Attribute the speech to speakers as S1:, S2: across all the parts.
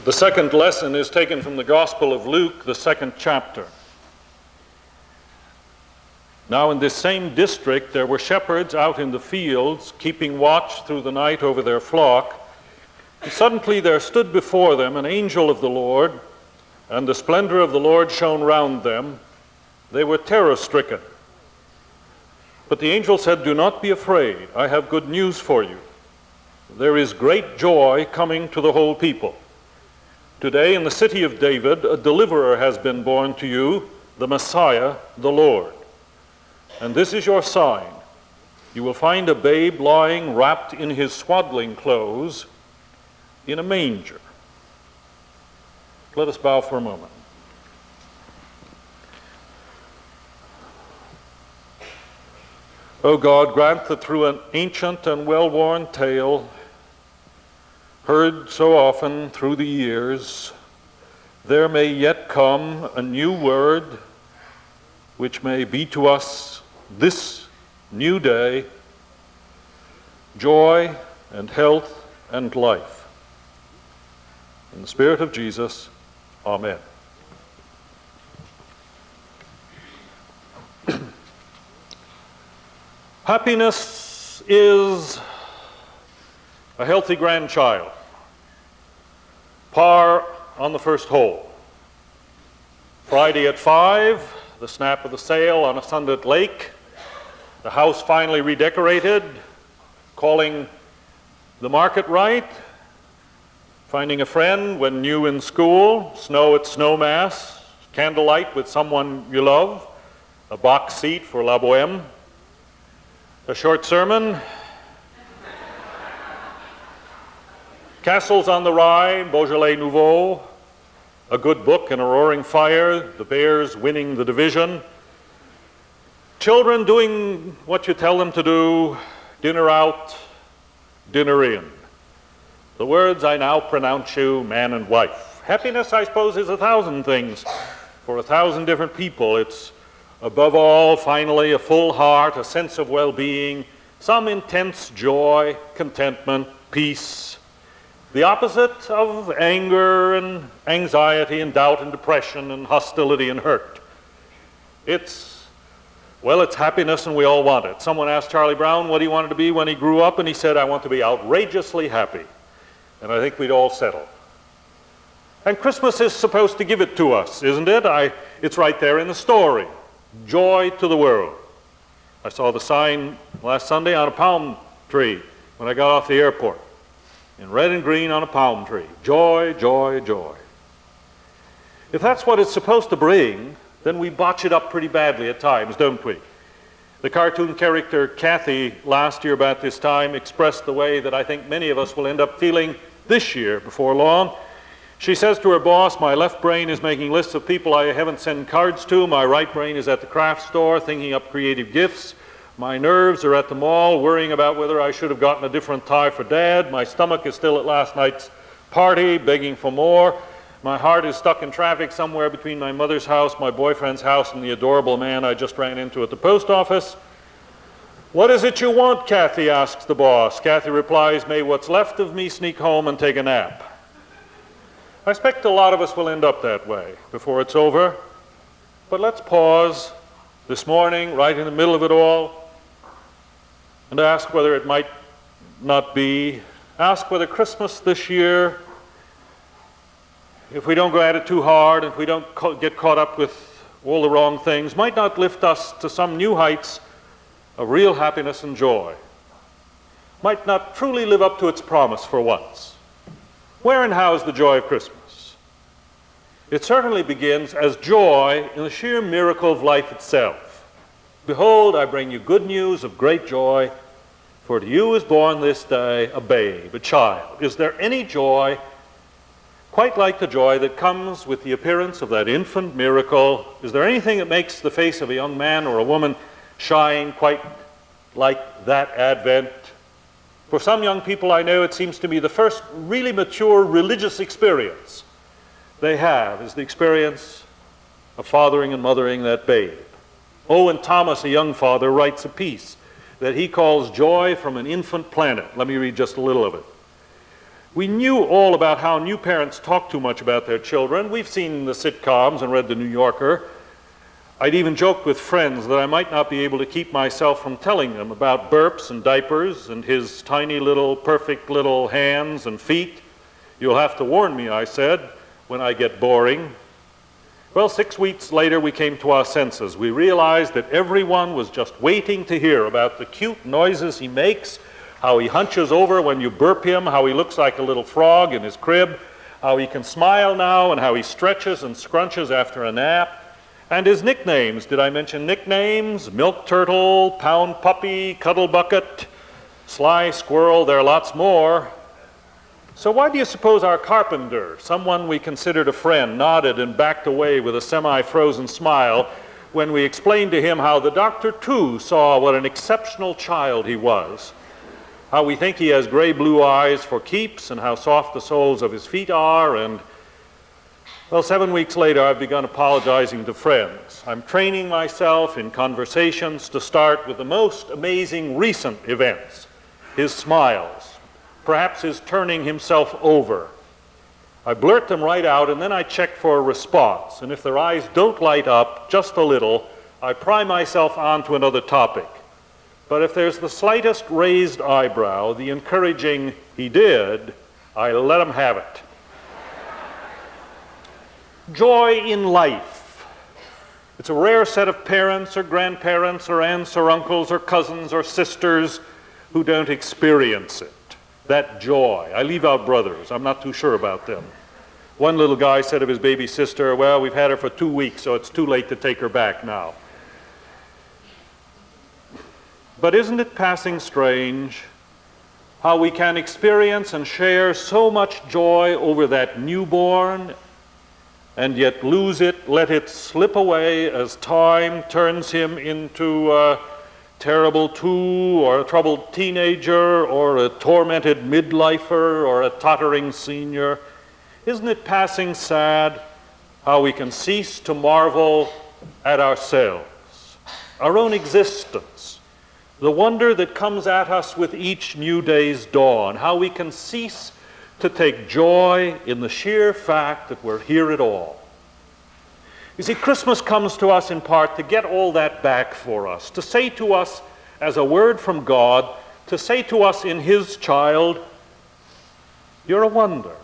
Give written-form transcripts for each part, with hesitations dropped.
S1: The second lesson is taken from the Gospel of Luke, the 2nd chapter. Now in this same district there were shepherds out in the fields, keeping watch through the night over their flock. And suddenly there stood before them an angel of the Lord, and the splendor of the Lord shone round them. They were terror-stricken. But the angel said, "Do not be afraid. I have good news for you. There is great joy coming to the whole people. Today in the city of David a deliverer has been born to you, the Messiah, the Lord. And this is your sign. You will find a babe lying wrapped in his swaddling clothes in a manger." Let us bow for a moment. O God, grant that through an ancient and well-worn tale, heard so often through the years, there may yet come a new word which may be to us this new day joy and health and life. In the Spirit of Jesus, Amen. Happiness is a healthy grandchild, par on the first hole. Friday at 5, the snap of the sail on a sunlit lake, the house finally redecorated, calling the market right, finding a friend when new in school, snow at Snowmass, candlelight with someone you love, a box seat for La Boheme, a short sermon, castles on the Rhine, Beaujolais Nouveau, a good book and a roaring fire, the Bears winning the division, children doing what you tell them to do, dinner out, dinner in. The words I now pronounce you, man and wife. Happiness, I suppose, is 1,000 things for 1,000 different people. It's above all, finally, a full heart, a sense of well-being, some intense joy, contentment, peace. The opposite of anger and anxiety and doubt and depression and hostility and hurt. It's happiness, and we all want it. Someone asked Charlie Brown what he wanted to be when he grew up, and he said, "I want to be outrageously happy." And I think we'd all settle. And Christmas is supposed to give it to us, isn't it? It's right there in the story. Joy to the world. I saw the sign last Sunday on a palm tree when I got off the airport. In red and green on a palm tree. Joy, joy, joy. If that's what it's supposed to bring, then we botch it up pretty badly at times, don't we? The cartoon character Kathy last year about this time expressed the way that I think many of us will end up feeling this year before long. She says to her boss, "My left brain is making lists of people I haven't sent cards to. My right brain is at the craft store thinking up creative gifts. My nerves are at the mall worrying about whether I should have gotten a different tie for Dad. My stomach is still at last night's party, begging for more. My heart is stuck in traffic somewhere between my mother's house, my boyfriend's house, and the adorable man I just ran into at the post office." "What is it you want, Kathy?" asks the boss. Kathy replies, "May what's left of me sneak home and take a nap." I expect a lot of us will end up that way before it's over. But let's pause this morning, right in the middle of it all, and ask whether it might not be. Ask whether Christmas this year, if we don't go at it too hard, if we don't get caught up with all the wrong things, might not lift us to some new heights of real happiness and joy. Might not truly live up to its promise for once. Where and how is the joy of Christmas? It certainly begins as joy in the sheer miracle of life itself. "Behold, I bring you good news of great joy, for to you is born this day a babe, a child." Is there any joy quite like the joy that comes with the appearance of that infant miracle? Is there anything that makes the face of a young man or a woman shine quite like that Advent? For some young people I know, it seems to be the first really mature religious experience they have is the experience of fathering and mothering that babe. Owen Thomas, a young father, writes a piece that he calls Joy from an Infant Planet. Let me read just a little of it. We knew all about how new parents talk too much about their children. We've seen the sitcoms and read The New Yorker. I'd even joked with friends that I might not be able to keep myself from telling them about burps and diapers and his tiny little, perfect little hands and feet. You'll have to warn me, I said, when I get boring. Well, 6 weeks later, we came to our senses. We realized that everyone was just waiting to hear about the cute noises he makes, how he hunches over when you burp him, how he looks like a little frog in his crib, how he can smile now, and how he stretches and scrunches after a nap. And his nicknames. Did I mention nicknames? Milk Turtle, Pound Puppy, Cuddle Bucket, Sly Squirrel, there are lots more. So why do you suppose our carpenter, someone we considered a friend, nodded and backed away with a semi-frozen smile when we explained to him how the doctor too saw what an exceptional child he was? How we think he has gray-blue eyes for keeps, and how soft the soles of his feet are, and, well, 7 weeks later, I've begun apologizing to friends. I'm training myself in conversations to start with the most amazing recent events, his smiles, perhaps his turning himself over. I blurt them right out, and then I check for a response, and if their eyes don't light up just a little, I pry myself on to another topic. But if there's the slightest raised eyebrow, the encouraging, "he did," I let him have it. Joy in life. It's a rare set of parents or grandparents or aunts or uncles or cousins or sisters who don't experience it. That joy. I leave out brothers. I'm not too sure about them. One little guy said of his baby sister, "Well, we've had her for 2 weeks, so it's too late to take her back now." But isn't it passing strange how we can experience and share so much joy over that newborn and yet lose it, let it slip away as time turns him into a terrible 2 or a troubled teenager or a tormented midlifer or a tottering senior? Isn't it passing sad how we can cease to marvel at ourselves, our own existence, the wonder that comes at us with each new day's dawn, how we can cease to take joy in the sheer fact that we're here at all. You see, Christmas comes to us in part to get all that back for us, to say to us as a word from God, to say to us in His child, "You're a wonder."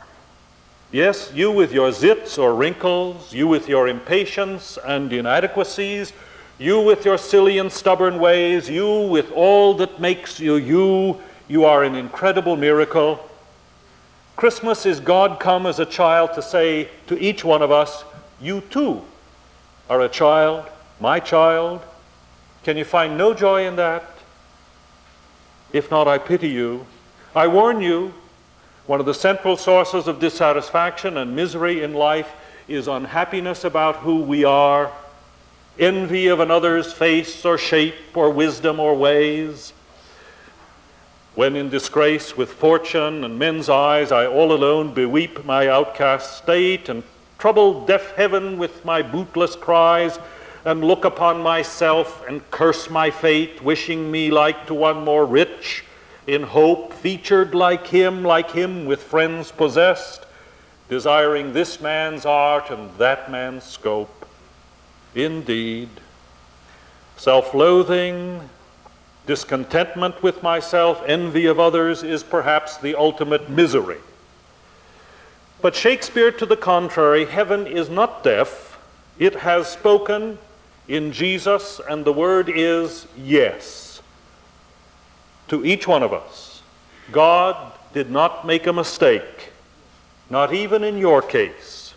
S1: Yes, you with your zits or wrinkles, you with your impatience and inadequacies, you with your silly and stubborn ways, you with all that makes you you, you are an incredible miracle. Christmas is God come as a child to say to each one of us, "You too are a child, my child." Can you find no joy in that? If not, I pity you. I warn you, one of the central sources of dissatisfaction and misery in life is unhappiness about who we are, envy of another's face or shape or wisdom or ways. When in disgrace with fortune and men's eyes, I all alone beweep my outcast state and trouble deaf heaven with my bootless cries, and look upon myself and curse my fate, wishing me like to one more rich in hope, featured like him with friends possessed, desiring this man's art and that man's scope. Indeed, self-loathing, discontentment with myself, envy of others is perhaps the ultimate misery. But Shakespeare, to the contrary, heaven is not deaf. It has spoken in Jesus, and the word is yes. To each one of us, God did not make a mistake, not even in your case.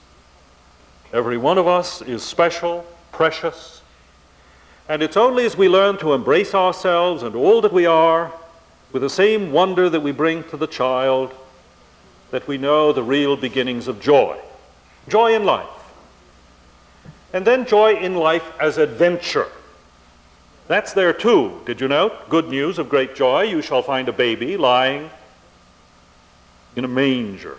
S1: Every one of us is special, precious, and it's only as we learn to embrace ourselves and all that we are with the same wonder that we bring to the child that we know the real beginnings of joy. Joy in life. And then joy in life as adventure. That's there too, did you note? Good news of great joy, you shall find a baby lying in a manger.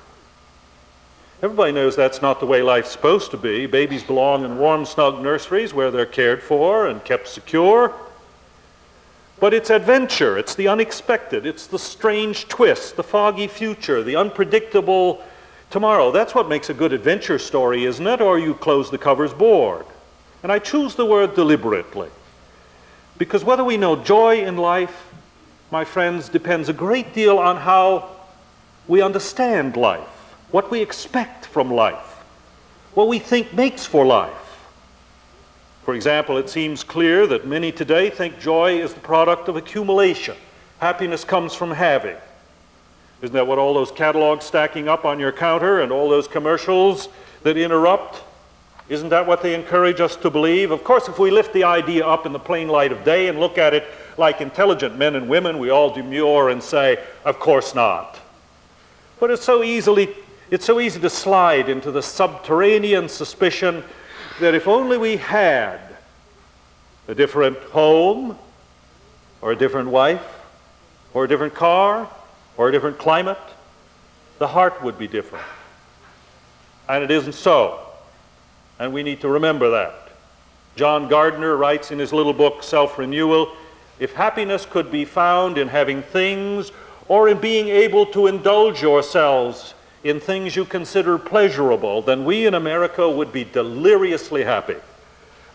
S1: Everybody knows that's not the way life's supposed to be. Babies belong in warm, snug nurseries where they're cared for and kept secure. But it's adventure, it's the unexpected, it's the strange twist, the foggy future, the unpredictable tomorrow. That's what makes a good adventure story, isn't it? Or you close the covers bored. And I choose the word deliberately, because whether we know joy in life, my friends, depends a great deal on how we understand life, what we expect from life, what we think makes for life. For example, it seems clear that many today think joy is the product of accumulation. Happiness comes from having. Isn't that what all those catalogs stacking up on your counter and all those commercials that interrupt? Isn't that what they encourage us to believe? Of course, if we lift the idea up in the plain light of day and look at it like intelligent men and women, we all demur and say, of course not. But it's so easy to slide into the subterranean suspicion that if only we had a different home, or a different wife, or a different car, or a different climate, the heart would be different. And it isn't so. And we need to remember that. John Gardner writes in his little book, Self-Renewal, if happiness could be found in having things or in being able to indulge yourselves in things you consider pleasurable, then we in America would be deliriously happy.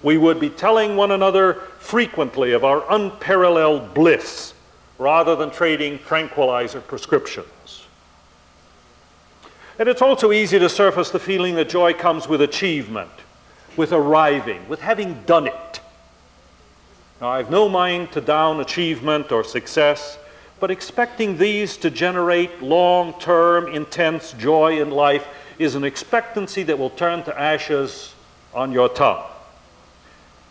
S1: We would be telling one another frequently of our unparalleled bliss rather than trading tranquilizer prescriptions. And it's also easy to surface the feeling that joy comes with achievement, with arriving, with having done it. Now, I've no mind to down achievement or success, but expecting these to generate long-term, intense joy in life is an expectancy that will turn to ashes on your tongue.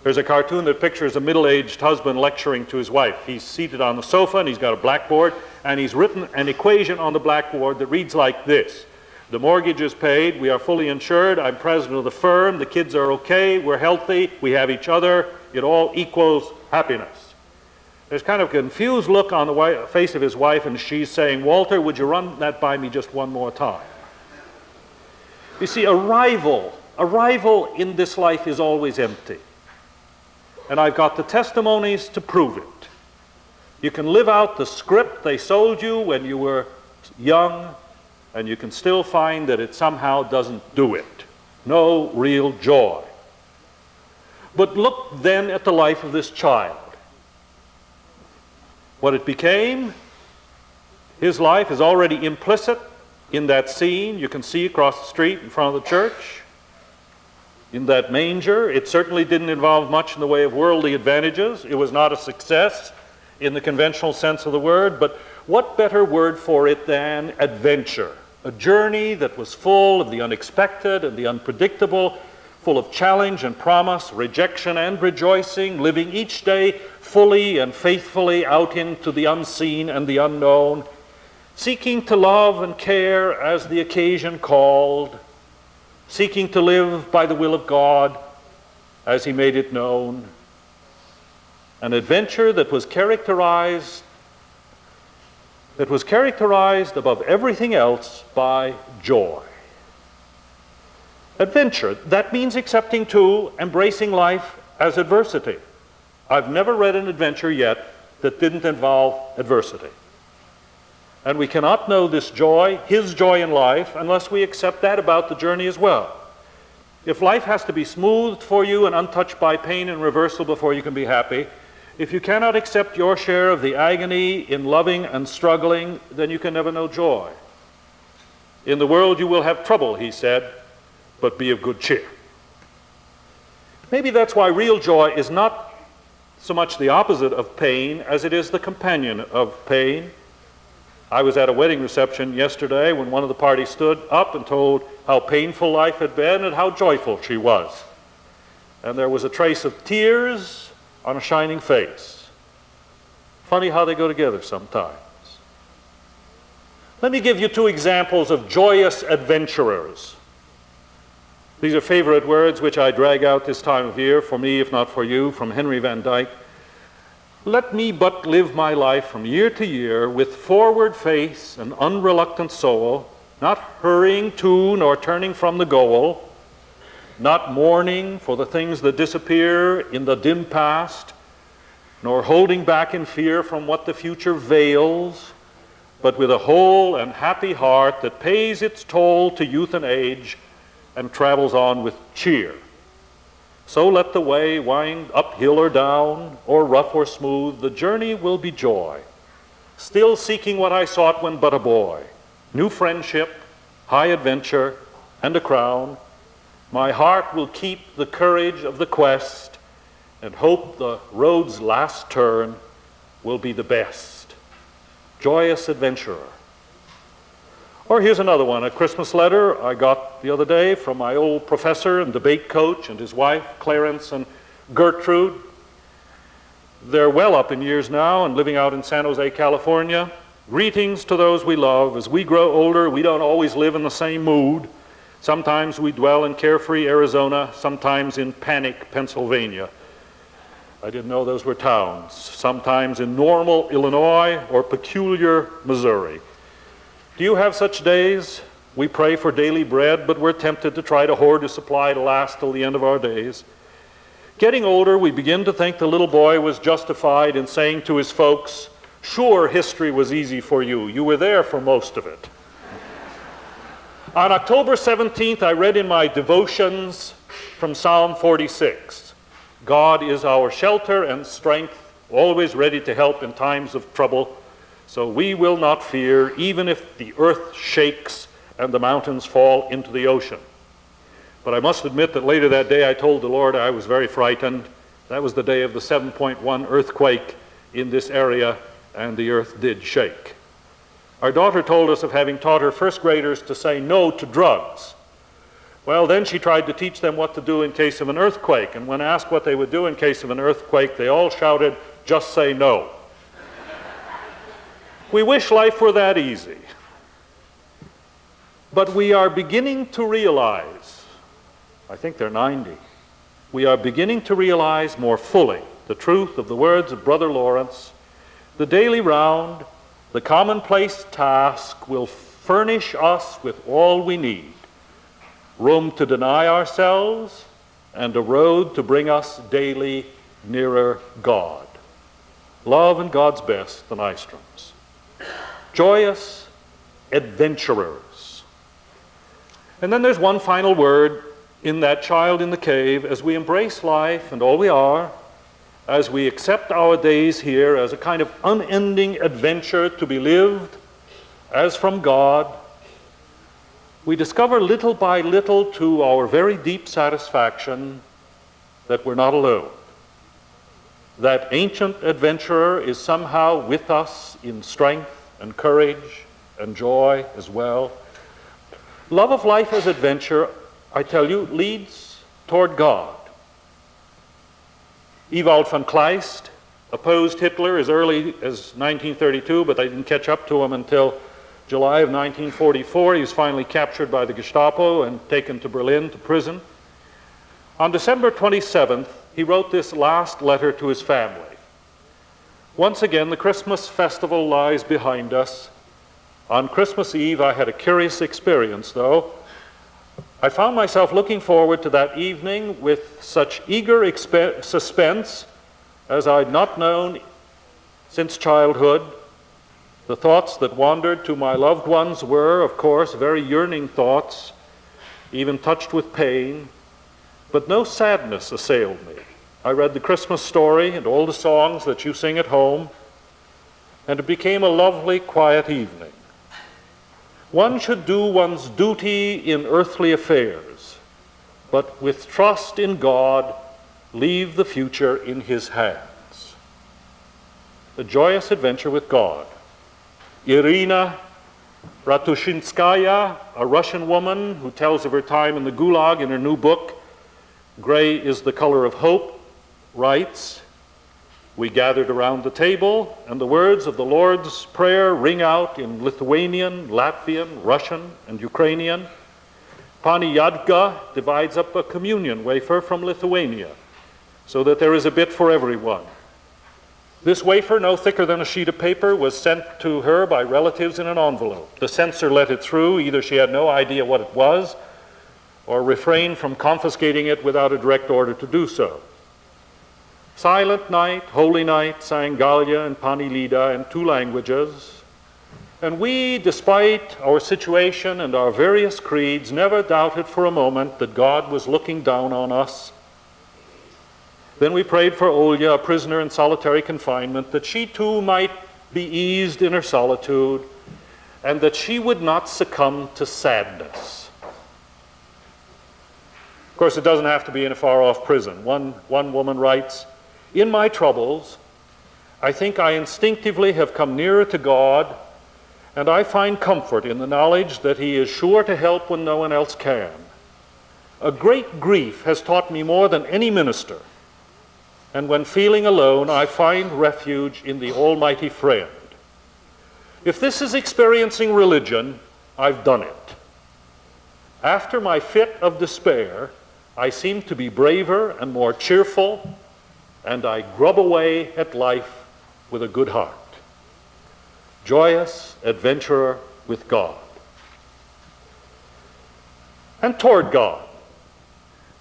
S1: There's a cartoon that pictures a middle-aged husband lecturing to his wife. He's seated on the sofa and he's got a blackboard, and he's written an equation on the blackboard that reads like this. The mortgage is paid, we are fully insured, I'm president of the firm, the kids are okay, we're healthy, we have each other, it all equals happiness. There's kind of a confused look on the face of his wife, and she's saying, Walter, would you run that by me just one more time? You see, arrival in this life is always empty. And I've got the testimonies to prove it. You can live out the script they sold you when you were young, and you can still find that it somehow doesn't do it. No real joy. But look then at the life of this child. What it became, his life is already implicit in that scene you can see across the street in front of the church. In that manger, it certainly didn't involve much in the way of worldly advantages. It was not a success in the conventional sense of the word, but what better word for it than adventure? A journey that was full of the unexpected and the unpredictable, full of challenge and promise, rejection and rejoicing, living each day fully and faithfully out into the unseen and the unknown, seeking to love and care as the occasion called, seeking to live by the will of God as He made it known. An adventure that was characterized above everything else by joy. Adventure, that means accepting too, embracing life as adversity. I've never read an adventure yet that didn't involve adversity. And we cannot know this joy, His joy in life, unless we accept that about the journey as well. If life has to be smoothed for you and untouched by pain and reversal before you can be happy, if you cannot accept your share of the agony in loving and struggling, then you can never know joy. In the world you will have trouble, He said, but be of good cheer. Maybe that's why real joy is not so much the opposite of pain as it is the companion of pain. I was at a wedding reception yesterday when one of the parties stood up and told how painful life had been and how joyful she was. And there was a trace of tears on a shining face. Funny how they go together sometimes. Let me give you two examples of joyous adventurers. These are favorite words which I drag out this time of year, for me if not for you, from Henry Van Dyke. Let me but live my life from year to year with forward face and unreluctant soul, not hurrying to nor turning from the goal, not mourning for the things that disappear in the dim past, nor holding back in fear from what the future veils, but with a whole and happy heart that pays its toll to youth and age and travels on with cheer. So let the way wind uphill or down, or rough or smooth, the journey will be joy, still seeking what I sought when but a boy, new friendship, high adventure, and a crown. My heart will keep the courage of the quest and hope the road's last turn will be the best. Joyous adventurer. Or here's another one, a Christmas letter I got the other day from my old professor and debate coach and his wife, Clarence and Gertrude. They're well up in years now and living out in San Jose, California. Greetings to those we love. As we grow older, we don't always live in the same mood. Sometimes we dwell in carefree Arizona, sometimes in panic Pennsylvania. I didn't know those were towns. Sometimes in normal Illinois or peculiar Missouri. Do you have such days? We pray for daily bread, but we're tempted to try to hoard a supply to last till the end of our days. Getting older, we begin to think the little boy was justified in saying to his folks, "Sure, history was easy for you. You were there for most of it." On October 17th, I read in my devotions from Psalm 46, God is our shelter and strength, always ready to help in times of trouble. So we will not fear, even if the earth shakes and the mountains fall into the ocean. But I must admit that later that day I told the Lord I was very frightened. That was the day of the 7.1 earthquake in this area, and the earth did shake. Our daughter told us of having taught her first graders to say no to drugs. Well, then she tried to teach them what to do in case of an earthquake, and when asked what they would do in case of an earthquake, they all shouted, "Just say no." We wish life were that easy. But we are beginning to realize, I think they're 90, we are beginning to realize more fully the truth of the words of Brother Lawrence. The daily round, the commonplace task will furnish us with all we need. Room to deny ourselves and a road to bring us daily nearer God. Love and God's best, the Nystroms. Joyous adventurers. And then there's one final word in that child in the cave. As we embrace life and all we are, as we accept our days here as a kind of unending adventure to be lived as from God, we discover little by little to our very deep satisfaction that we're not alone. That ancient adventurer is somehow with us in strength and courage and joy as well. Love of life as adventure, I tell you, leads toward God. Ewald von Kleist opposed Hitler as early as 1932, but they didn't catch up to him until July of 1944. He was finally captured by the Gestapo and taken to Berlin to prison. On December 27th, he wrote this last letter to his family. Once again, the Christmas festival lies behind us. On Christmas Eve, I had a curious experience, though. I found myself looking forward to that evening with such eager suspense as I'd not known since childhood. The thoughts that wandered to my loved ones were, of course, very yearning thoughts, even touched with pain, but no sadness assailed me. I read the Christmas story and all the songs that you sing at home, and it became a lovely, quiet evening. One should do one's duty in earthly affairs, but with trust in God, leave the future in His hands. A joyous adventure with God. Irina Ratushinskaya, a Russian woman who tells of her time in the Gulag in her new book, Gray is the Color of Hope, writes, "We gathered around the table, and the words of the Lord's Prayer ring out in Lithuanian, Latvian, Russian, and Ukrainian. Pani Yadka divides up a communion wafer from Lithuania, so that there is a bit for everyone. This wafer, no thicker than a sheet of paper, was sent to her by relatives in an envelope. The censor let it through. Either she had no idea what it was, or refrained from confiscating it without a direct order to do so. Silent Night, Holy Night sang Gallia and Panilida in 2 languages. And we, despite our situation and our various creeds, never doubted for a moment that God was looking down on us. Then we prayed for Olya, a prisoner in solitary confinement, that she too might be eased in her solitude and that she would not succumb to sadness. Of course, it doesn't have to be in a far-off prison. One woman writes, "In my troubles, I think I instinctively have come nearer to God, and I find comfort in the knowledge that He is sure to help when no one else can. A great grief has taught me more than any minister, and when feeling alone, I find refuge in the Almighty Friend. If this is experiencing religion, I've done it. After my fit of despair, I seem to be braver and more cheerful, and I grub away at life with a good heart. Joyous adventurer with God." And toward God.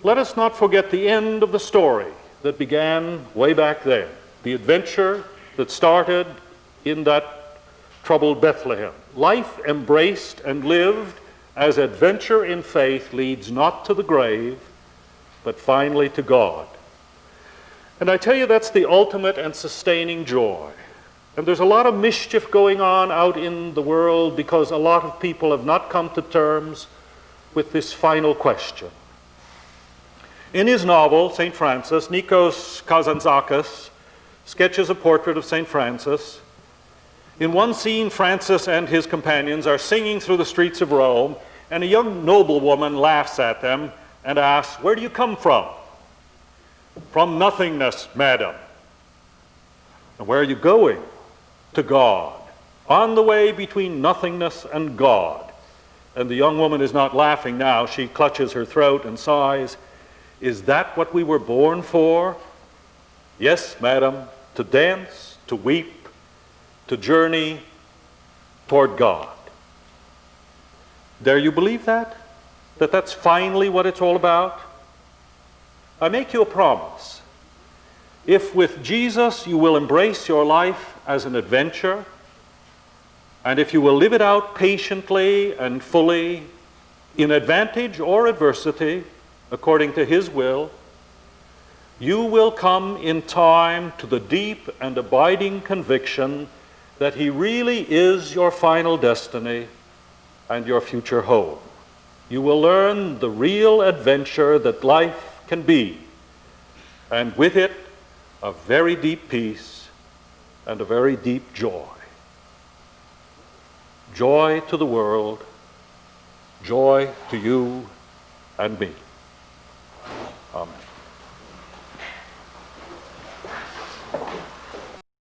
S1: Let us not forget the end of the story that began way back then, the adventure that started in that troubled Bethlehem. Life embraced and lived as adventure in faith leads not to the grave, but finally to God. And I tell you, that's the ultimate and sustaining joy. And there's a lot of mischief going on out in the world because a lot of people have not come to terms with this final question. In his novel, St. Francis, Nikos Kazantzakis sketches a portrait of St. Francis. In one scene, Francis and his companions are singing through the streets of Rome, and a young noblewoman laughs at them and asks, "Where do you come from?" "From nothingness, madam." "And where are you going?" "To God." On the way between nothingness and God. And the young woman is not laughing now. She clutches her throat and sighs. "Is that what we were born for?" "Yes, madam, to dance, to weep, to journey toward God." Dare you believe that? That that's finally what it's all about? I make you a promise. If with Jesus you will embrace your life as an adventure, and if you will live it out patiently and fully, in advantage or adversity, according to His will, you will come in time to the deep and abiding conviction that He really is your final destiny and your future home. You will learn the real adventure that life can be, and with it, a very deep peace and a very deep joy. Joy to the world, joy to you and me. Amen.